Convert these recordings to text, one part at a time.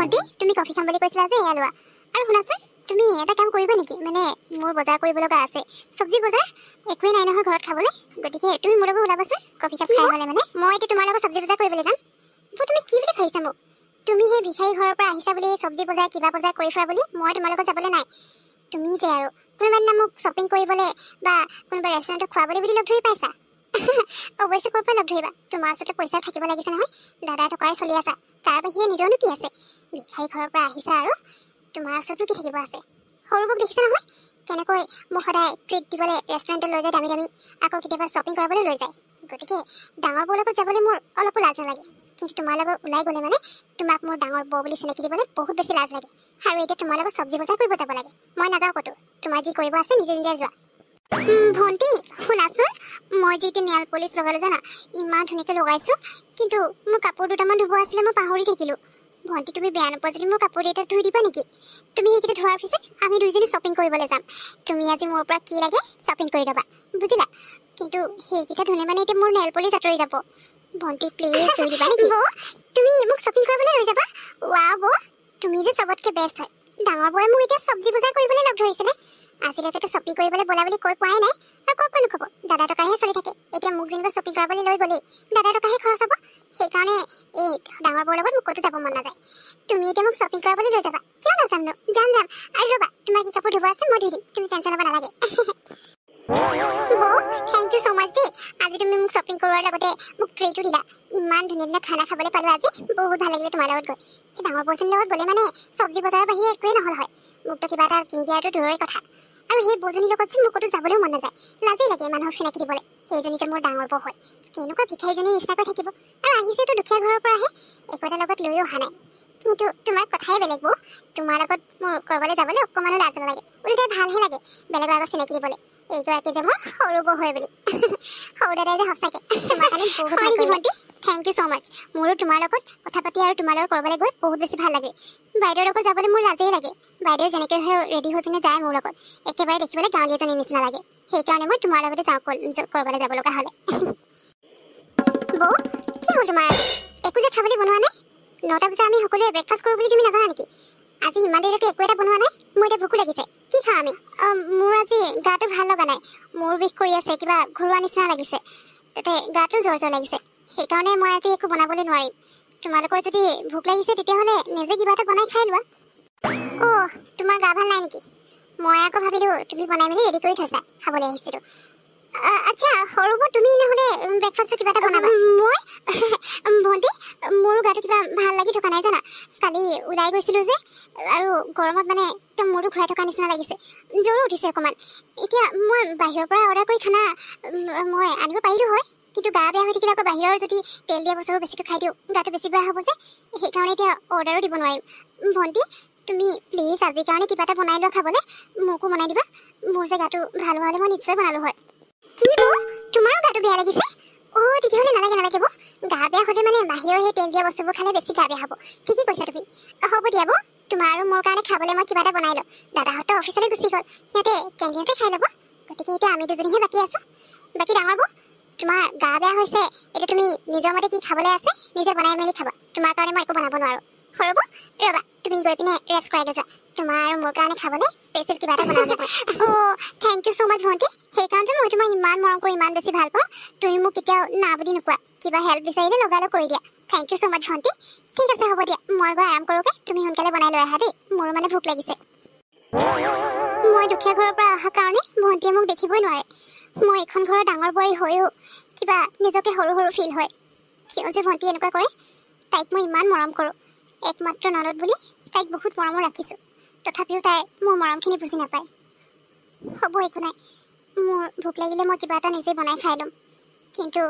ভণ্টি তুমি কফি খাম বুলি কৈছিলা যে এয়া লোৱা আৰু শুনাচোন তুমি এটা কাম কৰিবা নেকি মানে মোৰ বজাৰ কৰিব লগা আছে সবজি বজাৰ একোৱে নাই নহয় ঘৰত খাবলৈ গতিকে তুমি মোৰ লগত ওলাবাচোন কফি কাপ খাই হ'লে মানে মই এতিয়া তোমাৰ লগত সবজি বজাৰ কৰিবলৈ যাম তুমি কি বুলি ভাবিছা মোক তুমি সেই ভিখাৰী ঘৰৰ পৰা আহিছা বুলি সবজি বজাৰ কিবা বজাৰ কৰি ফুৰা বুলি মই তোমাৰ লগত যাবলৈ নাই তুমি যে আৰু কোনোবা দিনা মোক শ্বপিং কৰিবলৈ বা কোনোবা ৰেষ্টুৰেণ্টত খুৱাবলৈ বুলি লগ ধৰি পাইছা অৱশ্যে ক'ৰ পৰা লগ ধৰিবা তোমাৰ ওচৰতে পইচা থাকিব লাগিছে নহয় দাদাৰ টকাৰে চলি আছা তাৰ বাহিৰে নিজৰনো কি আছে ভিখাৰী ঘৰৰ পৰা আহিছা আৰু তোমাৰ ওচৰতো কি থাকিব আছে সৰুবোক দেখিছা নহয় কেনেকৈ মোক সদায় ট্ৰিট দিবলৈ ৰেষ্টুৰেণ্টত লৈ যায় দামী দামী আকৌ কেতিয়াবা শ্বপিং কৰিবলৈ লৈ যায় গতিকে ডাঙৰ বৌৰ লগত যাবলৈ মোৰ অলপো লাজ নালাগে কিন্তু তোমাৰ লগত ওলাই গ'লে মানে তোমাক মোৰ ডাঙৰ বৌ বুলি চিনাকি দিবলৈ বহুত বেছি লাজ লাগে আৰু এতিয়া তোমাৰ লগত চব্জি বজাৰ কৰিব যাব লাগে মই নাযাওঁ ক'তো তোমাৰ যি কৰিব আছে নিজে নিজে যোৱা ভণ্টি শুনাচোন মই যে এতিয়া নেল পলিচ লগালো জানা ইমান ধুনীয়াকৈ লগাইছোঁ কিন্তু মোৰ কাপোৰ দুটামান ধুব আছিলে মই পাহৰি থাকিলোঁ ভণ্টি তুমি বেয়া নোপোৱা যদি মোৰ কাপোৰ এটা ধুই দিবা নেকি তুমি সেইকেইটা ধোৱাৰ পিছত আমি দুইজনী শ্বপিং কৰিবলৈ যাম তুমি আজি মোৰ পৰা কি লাগে শ্বপিং কৰি ল'বা বুজিলা কিন্তু সেইকেইটা ধুলে মানে এতিয়া মোৰ নেল পলিচ আঁতৰি যাব ভণ্টি প্লিজ ধুই দিবা নেকি তুমি মোক শ্বপিং কৰিবলৈ লৈ যাবা ৱাও বৌ তুমি যে চবতকৈ বেষ্ট হয় ডাঙৰ বৌয়ে মোক এতিয়া চব্জি বজাৰ কৰিবলৈ লগ ধৰিছিলে আজিলৈকেতো শ্বপিং কৰিবলৈ বলা বুলি কৈ পোৱাই নাই আৰু ক'ৰ পৰা নক'ব দাদা টকাৰহে চলি থাকে এতিয়া মোক যেনিবা শ্বপিং কৰিবলৈ লৈ গ'লেই দাদা টকাহে খৰচ হ'ব সেইকাৰণে এই ডাঙৰ বৌৰ লগত মোক ক'তো যাব মন নাযায় তুমি এতিয়া মোক শ্বপিং কৰিবলৈ লৈ যাবা কিয় নাযাম ন যাম আৰু ৰ'বা তোমাৰ কি কাপোৰ ধুব আছে মই ধুই দিম তুমি টেনশ্যন ল'ব নালাগে বৌ থেংক ইউ ছ' মাছ দেই আজি তুমি মোক শ্বপিং কৰোৱাৰ লগতে মোক ট্ৰিটো দিলা ইমান ধুনীয়া ধুনীয়া খানা খাবলৈ পালোঁ আজি বহুত ভাল লাগিলে তোমাৰ লগত গৈ সেই ডাঙৰ বৌজনীৰ লগত গ'লে মানে চব্জি বজাৰৰ বাহিৰে একোৱেই নহ'ল হয় মোকতো কিবা এটা কিনি দিয়াটো দূৰৰে কথা আৰু সেই বৌজনীৰ লগত যে মোৰ ক'তো যাবলৈও মন নাযায় লাজেই লাগে মানুহক চিনাকি দিবলৈ সেইজনী যে মোৰ ডাঙৰ বৌ হয় কেনেকুৱা ভিখাৰীজনী নিচিনাকৈ থাকিব আৰু আহিছেতো দুখীয়া ঘৰৰ পৰা আহে একো এটা লগত লৈ অহা নাই কিন্তু তোমাৰ কথাই বেলেগ বৌ তোমাৰ লগত মোৰ ক'ৰবালৈ যাবলৈ অকণমানো লাজ নালাগে ওলোটাই ভালহে লাগে বেলেগৰ আগত চিনাকি দিবলৈ এইগৰাকী যে মোৰ সৰু বৌ হয় বুলি সৰু দাদাই যে সঁচাকৈ তোমাৰ কাৰণে বহুত ভাল ভণ্টি থেংক ইউ ছ' মাছ মোৰো তোমাৰ লগত কথা পাতি আৰু তোমাৰ লগত ক'ৰবালৈ গৈ বহুত বেছি ভাল লাগে বাইদেউৰ লগত যাবলৈ মোৰ লাজেই লাগে বাইদেউ যেনেকৈ ৰেডি হৈ পিনে যায় মোৰ লগত একেবাৰে দেখিবলৈ গাঁৱলীয়াজনীৰ নিচিনা লাগে সেইকাৰণে মই তোমাৰ লগতে যাওঁ ক'ৰবালৈ যাব লগা হ'লে বৌ কি হ'ল তোমাৰ একো যে খাবলৈ বনোৱা নাই 9টা বজাত আমি সকলোৱে ব্ৰেকফাষ্ট কৰোঁ বুলি তুমি নাজানা নেকি আজি ইমান দেৰিলৈকে একো এটা বনোৱা নাই মোৰ এতিয়া ভোকো লাগিছে কি খাওঁ আমি মোৰ আজি গাটো ভাল লগা নাই মূৰ বিষ কৰি আছে কিবা ঘৰুৱা নিচিনা লাগিছে তাতে গাটো জ্বৰ লাগিছে সেইকাৰণে মই আজি একো বনাবলৈ নোৱাৰিম তোমালোকৰ যদি ভোক লাগিছে তেতিয়াহ'লে নিজে কিবা এটা বনাই খাই লোৱা অ' তোমাৰ গা ভাল নাই নেকি মই আকৌ ভাবিলোঁ তুমি বনাই মেলি ৰেডি কৰি থৈছা খাবলৈ আহিছিলোঁ আচ্ছা সৰু বৌ তুমি নহ'লে ব্ৰেকফাষ্টত কিবা এটা বনাবা মই ভণ্টি মোৰো গাটো কিবা ভাল লাগি থকা নাই জানা কালি ওলাই গৈছিলোঁ যে আৰু গৰমত মানে একদম মোৰো ঘূৰাই থকা নিচিনা লাগিছে জ্বৰো উঠিছে অকণমান এতিয়া মই বাহিৰৰ পৰা অৰ্ডাৰ কৰি খানা মই আনিব পাৰিলোঁ হয় কিন্তু গা বেয়া হৈ থাকিলে আকৌ বাহিৰৰ যদি তেল দিয়া বস্তুবোৰ বেছিকৈ খাই দিওঁ গাটো বেছি বেয়া হ'ব যে সেইকাৰণে এতিয়া অৰ্ডাৰো দিব নোৱাৰিম ভণ্টি তুমি প্লিজ আজিৰ কাৰণে কিবা এটা বনাই লোৱা খাবলৈ মোকো বনাই দিবা মোৰ যে গাটো ভাল হোৱা হ'লে মই নিশ্চয় বনালোঁ হয় কি বৌ তোমাৰো গাটো বেয়া লাগিছে অ' তেতিয়াহ'লে নালাগে বৌ গা বেয়া হ'লে মানে বাহিৰৰ সেই তেল দিয়া বস্তুবোৰ খালে বেছি গা বেয়া হ'ব ঠিকেই কৈছা তুমি হ'ব দিয়া বৌ তোমাৰ আৰু মোৰ কাৰণে খাবলৈ মই কিবা এটা বনাই লওঁ দাদাহঁতো অফিচলৈ গুচি গ'ল সিহঁতে কেণ্টিনতে খাই ল'ব গতিকে এতিয়া আমি দুজনীহে বাকী আছোঁ বাকী ডাঙৰ বৌ তোমাৰ গা বেয়া হৈছে এতিয়া তুমি নিজৰ মতে কি খাবলৈ আছে নিজে বনাই মেলি খাবা তোমাৰ কাৰণে মই একো বনাব নোৱাৰোঁ সৰু বৌ ৰ'বা তুমি গৈ পিনে ৰেষ্ট কৰাই যোৱা তোমাৰ আৰু মোৰ কাৰণে খাবলৈ স্পেচিয়েল কিবা এটা বনাই দিবা অ' থেংক ইউ ছ' মাছ ভণ্টি সেইকাৰণে মই তোমাক ইমান মৰম কৰি ইমান বেছি ভাল পাওঁ তুমি মোক কেতিয়াও না বুলি নোকোৱা কিবা হেল্প বিচাৰিলে লগালগ কৰি দিয়া থেংক ইউ ছ' মাছ ভণ্টি ঠিক আছে হ'ব দিয়া মই গৈ আৰাম কৰোঁগৈ তুমি সোনকালে বনাই লৈ আহা দেই মোৰো মানে ভোক লাগিছে মই দুখীয়া ঘৰৰ পৰা অহা কাৰণে ভণ্টিয়ে মোক দেখিবই নোৱাৰে মই এখন ঘৰৰ ডাঙৰ বোৱাৰী হৈও কিবা নিজকে সৰু ফিল হয় কিয় যে ভণ্টি এনেকুৱা কৰে তাইক মই ইমান মৰম কৰোঁ একমাত্ৰ ননদ বুলি তাইক বহুত মৰমো ৰাখিছোঁ তথাপিও তাই মোৰ মৰমখিনি বুজি নাপায় হ'ব একো নাই মোৰ ভোক লাগিলে মই কিবা এটা নিজে বনাই খাই ল'ম কিন্তু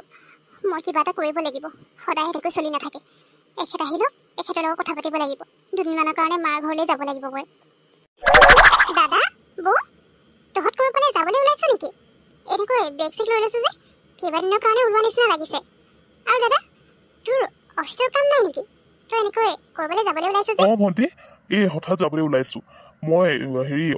মই কিবা এটা কৰিব লাগিব সদায় সেনেকৈ চলি নাথাকে এখেত আহিলোঁ এখেতৰ লগত কথা পাতিব লাগিব দুদিনমানৰ কাৰণে মাৰ ঘৰলৈ যাব লাগিব মই দাদা বৌ তহঁত ক'ৰবালৈ যাবলৈ ওলাইছ নেকি এনেকৈ বেগ চেগ লৈ লৈছোঁ যে কেইবাদিনৰ কাৰণে ওলোৱা নিচিনা লাগিছে আৰু দাদা তোৰ অফিচৰ কাম নাই নেকি তই এনেকৈ ক'ৰবালৈ যাবলৈ ওলাইছ যে অঁ ভণ্টি এই হঠাৎ যাবলৈ ওলাইছোঁ মই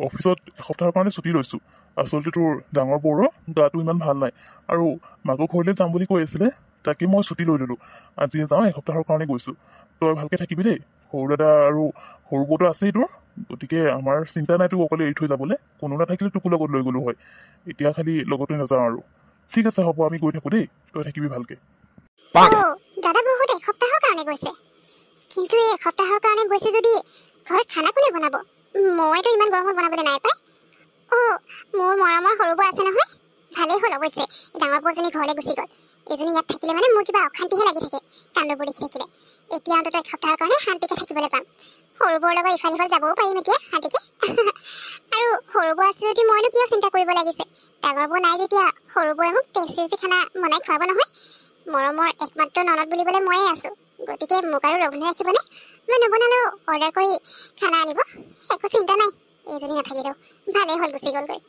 অফিচত এসপ্তাহৰ কাৰণে ছুটি লৈছোঁ আচলতে তোৰ ডাঙৰ বৌৰ গাটো ইমান ভাল নাই আৰু মাকৰ ঘৰলৈ যাম বুলি কৈ আছিলে তাকে মই ছুটি লৈ ল'লোঁ আজি যাওঁ এসপ্তাহৰ কাৰণে গৈছোঁ তই ভালকৈ থাকিবি দেই সৰু দাদা আৰু সৰু বৌটো আছেই তোৰ, গতিকে আমাৰ চিন্তা নাই তোক অকলে এৰি থৈ যাবলৈ। কোনো নাথাকিলে তোকো লগত লৈ গ'লো হয়, এতিয়া খালি লগতে নাযাওঁ আৰু। ঠিক আছে হ'ব, আমি গৈ থাকোঁ দেই, তই থাকিবি ভালকে। দাদা বহুত এসপ্তাহৰ কাৰণে গৈছে, কিন্তু এই এসপ্তাহৰ কাৰণে গৈছে যদি ঘৰত খানা কোনে বনাব? মইতো ইমান গৰমত বনাবলৈ নাই পাই। মোৰ মৰমৰ সৰু বৌ আছে নহয়, ভালেই হ'ল অৱশ্যে ডাঙৰ বৌজনী ঘৰলৈ গুচি গ'ল। এজনী ইয়াত থাকিলে মানে মোৰ কিবা অশান্তিহে লাগি থাকে কাণ্ডবোৰ দেখি থাকিলে। এতিয়া অন্তত এসপ্তাহৰ কাৰণে শান্তিকে থাকিবলৈ পাম। সৰু বৌৰ লগত ইফাল সিফাল যাবও পাৰিম এতিয়া শান্তিকে। আৰু সৰু বৌ আছে যদি মইনো কিয় চিন্তা কৰিব লাগিছে? ডাঙৰ বৌ নাই যেতিয়া সৰু বৌয়ে মোক টেষ্টি খানা বনাই খুৱাব নহয়। মৰমৰ একমাত্ৰ ননদ বুলিবলৈ ময়ে আছো, গতিকে মোক আৰু ৰঘুলে ৰাখিবনে? মই নবনালেও অৰ্ডাৰ কৰি খানা আনিব, একো চিন্তা নাই। এইজনী নাথাকিলেও ভালেই হ'ল, গুচি গ'লগৈ।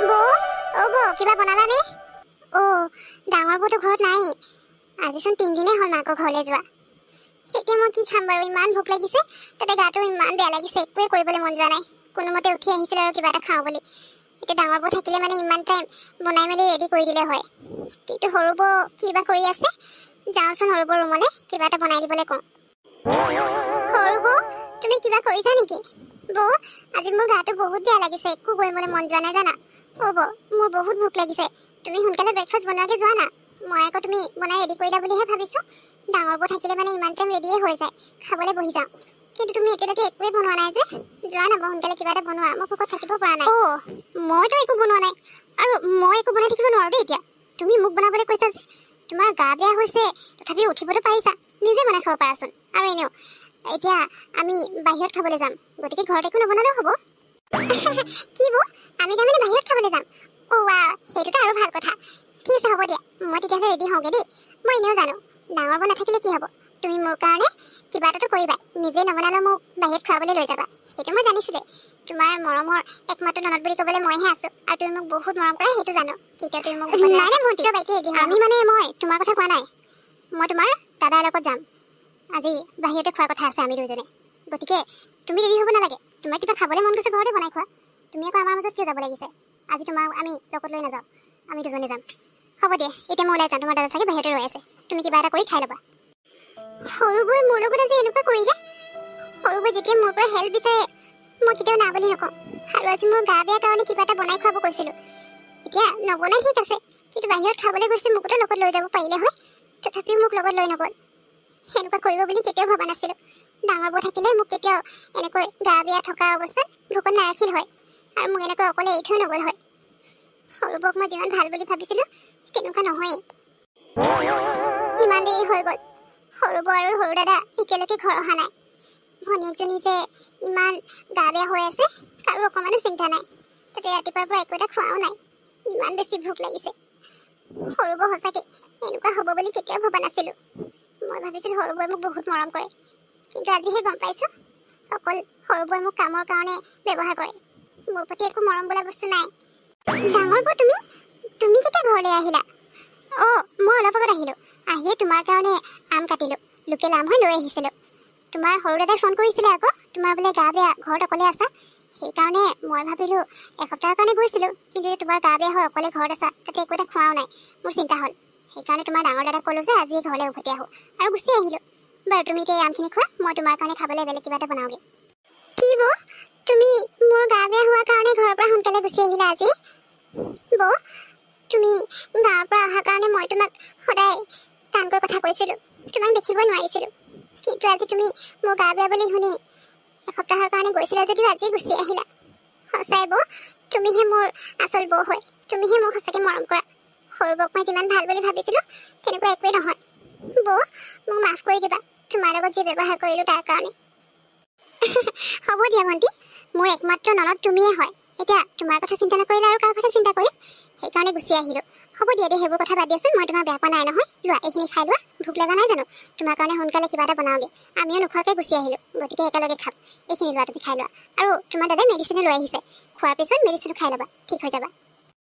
বৌ কিবা বনালানে? ডাঙৰ বৌতো ঘৰত নাই, আজিচোন 3 দিনেই হ'ল মাকৰ ঘৰলৈ যোৱা। এতিয়া মই কি খাম বাৰু? ইমান ভোক লাগিছে, তাতে গাটো ইমান বেয়া লাগিছে, একোৱে কৰিবলৈ মন যোৱা নাই। কোনোমতে উঠি আহিছিল আৰু কিবা এটা খাওঁ বুলি। এতিয়া ডাঙৰ বৌ থাকিলে মানে ইমান টাইম বনাই মেলি ৰেডি কৰি দিলে হয়, কিন্তু সৰু বৌ কিবা কৰি আছে। যাওঁচোন সৰু বৌ ৰুমলৈ, কিবা এটা বনাই দিবলৈ কওঁ। সৰু বৌ তুমি কিবা কৰিছা নেকি? বৌ আজি মোৰ গাটো বহুত বেয়া লাগিছে, একো কৰিবলৈ মন যোৱা নাই জানা। বৌ মোৰ বহুত ভোক লাগিছে, তুমি সোনকালে ব্ৰেকফাষ্ট বনোৱাকে যোৱা না। মই আকৌ তুমি বনাই ৰেডি কৰিলা বুলিহে ভাবিছো। ডাঙৰ বৌ থাকিলে মানে ইমান টাইম ৰেডিয়ে হৈ যায়, খাবলৈ বহি যাওঁ। কিন্তু তুমি এতিয়ালৈকে একোৱে বনোৱা নাই যে, যোৱা না সোনকালে কিবা এটা বনোৱা, মই ভোকত থাকিব পৰা নাই। মইতো একো বনোৱা নাই, আৰু মই একো বনাই থাকিব নোৱাৰো দেই এতিয়া। তুমি মোক বনাবলৈ কৈছা যে, তোমাৰ গা বেয়া হৈছে তথাপি উঠিবলৈ পাৰিছা, নিজে বনাই খাব পাৰাচোন। আৰু এনেও এতিয়া আমি বাহিৰত খাবলৈ যাম, গতিকে ঘৰত একো নবনালেও হ'ব। কি বৌ, আমি তাৰমানে বাহিৰত খাবলৈ যাম? সেইটোতো আৰু ভাল কথা। ঠিক আছে হ'ব দিয়া, মই তেতিয়াহ'লে ৰেডি হওঁগে দেই। মই এনেও জানো ডাঙৰ বৌ নাথাকিলে কি হ'ব, তুমি মোৰ কাৰণে কিবা এটাতো কৰিবা, নিজে নবনালেও মোক বাহিৰত খুৱাবলৈ লৈ যাবা। সেইটো মই জানিছিলোৱে, তোমাৰ মৰমৰ একমাত্ৰ ননদ বুলি ক'বলৈ মইহে আছো, আৰু তুমি মোক বহুত মৰম কৰা সেইটো জানো। কেতিয়া তুমি মোক আমি মানে মই তোমাৰ কথা কোৱা নাই, মই তোমাৰ দাদাৰ লগত যাম। আজি বাহিৰতে খোৱাৰ কথা আছে আমি দুজনে, গতিকে তুমি দেৰি হ'ব নালাগে। তোমাৰ কিবা খাবলৈ মন গৈছে ঘৰতে বনাই খোৱা, তুমি আকৌ আমাৰ মাজত কিয় যাব লাগিছে? আজি তোমাক আমি লগত লৈ নাযাওঁ, আমি দুজনে যাম। হ'ব দিয়া, এতিয়া মই ওলাই যাম, তোমাৰ দাদা চাগে বাহিৰতে ৰৈ আছে, তুমি কিবা এটা কৰি খাই ল'বা। সৰু বৌয়ে মোৰ লগত আজি এনেকুৱা কৰিলে। সৰু বৌয়ে যেতিয়া মোৰ পৰা হেল্প বিচাৰে মই কেতিয়াও না বুলি নকওঁ, আৰু আজি মোৰ গা বেয়া কাৰণে কিবা এটা বনাই খুৱাব কৈছিলো। এতিয়া নবনাই ঠিক আছে, কিন্তু বাহিৰত খাবলৈ গৈছে, মোকোতো লগত লৈ যাব পাৰিলে হয়, তথাপিও মোক লগত লৈ নগ'ল। সেনেকুৱা কৰিব বুলি কেতিয়াও ভবা নাছিলো। ডাঙৰ বৌ থাকিলে মোক কেতিয়াও এনেকৈ গা বেয়া থকা অৱস্থাত ভোকত নাৰাখিল হয়, আৰু মোক এনেকৈ অকলে এৰি থৈ নগ'ল হয়। সৰু বৌক মই যিমান ভাল বুলি ভাবিছিলো তেনেকুৱা নহয়েই। ইমান দেৰি হৈ গ'ল, সৰু বৌ আৰু সৰু দাদা এতিয়ালৈকে ঘৰ অহা নাই। ভনীয়েকজনী যে ইমান গা বেয়া হৈ আছে, কাৰো অকণমানো চিন্তা নাই। তাতে ৰাতিপুৱাৰ পৰা একো এটা খোৱাও নাই, ইমান বেছি ভোক লাগিছে। সৰু বৌ সঁচাকে এনেকুৱা হ'ব বুলি কেতিয়াও ভবা নাছিলো। মই ভাবিছিলো সৰু বৌয়ে মোক বহুত মৰম কৰে, কিন্তু আজিহে গম পাইছো অকল সৰু বৌয়ে মোক কামৰ কাৰণে ব্যৱহাৰ কৰে, মোৰ প্ৰতি একো মৰম বোলা বস্তু নাই। ডাঙৰ বৌ তুমি কেতিয়া ঘৰলৈ আহিলা? মই অলপ আগত আহিলো, আহিয়ে তোমাৰ কাৰণে আম কাটিলো, লোকেল আম হৈ লৈ আহিছিলো। তোমাৰ সৰু দাদাই ফোন কৰিছিলে আকৌ, তোমাৰ বোলে গা বেয়া, ঘৰত অকলে আছা। সেইকাৰণে মই ভাবিলো এসপ্তাহৰ কাৰণে গৈছিলো, কিন্তু তোমাৰ গা বেয়া হৈ অকলে ঘৰত আছা, তাতে একো এটা খোৱাও নাই, মোৰ চিন্তা হ'ল। সেইকাৰণে তোমাৰ ডাঙৰ দাদাক ক'লো যে আজি ঘৰলৈ উভতি আহো, আৰু গুচি আহিলো। বাৰু তুমি এতিয়া আমখিনি খোৱা, মই তোমাৰ কাৰণে খাবলৈ বেলেগ কিবা এটা বনাওঁগে। কি বৌ, তুমি মোৰ গা বেয়া হোৱাৰ কাৰণে ঘৰৰ পৰা সোনকালে গুচি আহিলা আজি? বৌ তুমি গাঁৱৰ পৰা অহাৰ কাৰণে মই তোমাক সদায় টানকৈ কথা কৈছিলো, তোমাক দেখিব নোৱাৰিছিলো, কিন্তু আজি তুমি মোৰ গা বেয়া বুলি শুনি এসপ্তাহৰ কাৰণে গৈছিলা যদিও আজি গুচি আহিলা। সঁচাই বৌ, তুমিহে মোৰ আচল বৌ হয়, তুমিহে মোক সঁচাকে মৰম কৰা। সৰু বৌক মই যিমান ভাল বুলি ভাবিছিলো তেনেকুৱা একোৱেই নহয়। বৌ মোক মাফ কৰি দিবা, তোমাৰ লগত যি ব্যৱহাৰ কৰিলো তাৰ কাৰণে। হ'ব দিয়া ভণ্টি, মোৰ একমাত্ৰ ননদ তুমিয়ে হয়, এতিয়া তোমাৰ কথা চিন্তা নকৰিলে আৰু কাৰ কথা চিন্তা কৰিম? সেইকাৰণে গুচি আহিলো। হ'ব দিয়া সেইবোৰ কথা বাদ দিয়াচোন, মই তোমাক বেয়া পোৱা নাই নহয়। লোৱা এইখিনি খাই লোৱা, ভোক লগা নাই জানো? তোমাৰ কাৰণে সোনকালে কিবা এটা বনাওঁগে, আমিও নোখোৱাকৈ গুচি আহিলো, গতিকে একেলগে খাম। এইখিনি লোৱা, তুমি খাই লোৱা। আৰু তোমাৰ দাদাই মেডিচিনো লৈ আহিছে, খোৱাৰ পিছত মেডিচিনো খাই ল'বা, ঠিক হৈ যাবা।